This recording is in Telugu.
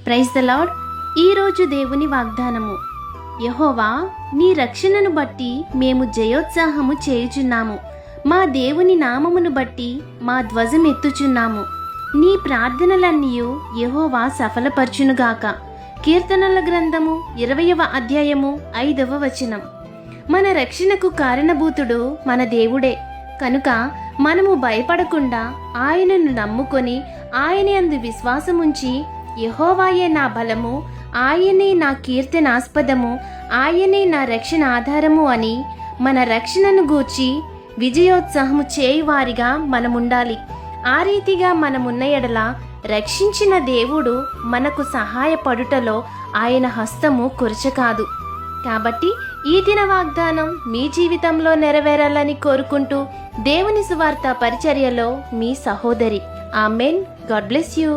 Praise the lord. ఈరోజు దేవుని వాగ్దానము. యెహోవా, నీ రక్షణను బట్టి మేము జయోత్సాహము చేయుచున్నాము. మా దేవుని నామమును బట్టి మా ధ్వజమెత్తుచున్నాము. నీ ప్రార్థనలన్నీయు యెహోవా సఫలపరచునుగాక. కీర్తనల గ్రంథము 20వ అధ్యాయము 5వ వచనం. మన రక్షణకు కారణభూతుడు మన దేవుడే కనుక మనము భయపడకుండా ఆయనను నమ్ముకొని ఆయన యందు విశ్వాసముంచి, యెహోవాయే నా బలము, ఆయనే నా కీర్తనాస్పదము, ఆయనే నా రక్షణ ఆధారము అని మన రక్షణను గూర్చి విజయోత్సాహము చేయువారిగా మనముండాలి. ఆ రీతిగా మనమున్న ఎడల రక్షించిన దేవుడు మనకు సహాయపడుటలో ఆయన హస్తము కురచకాదు. కాబట్టి ఈ దిన వాగ్దానం మీ జీవితంలో నెరవేరాలని కోరుకుంటూ దేవుని సువార్త పరిచర్యలో మీ సహోదరి. ఆమెన్. God bless you.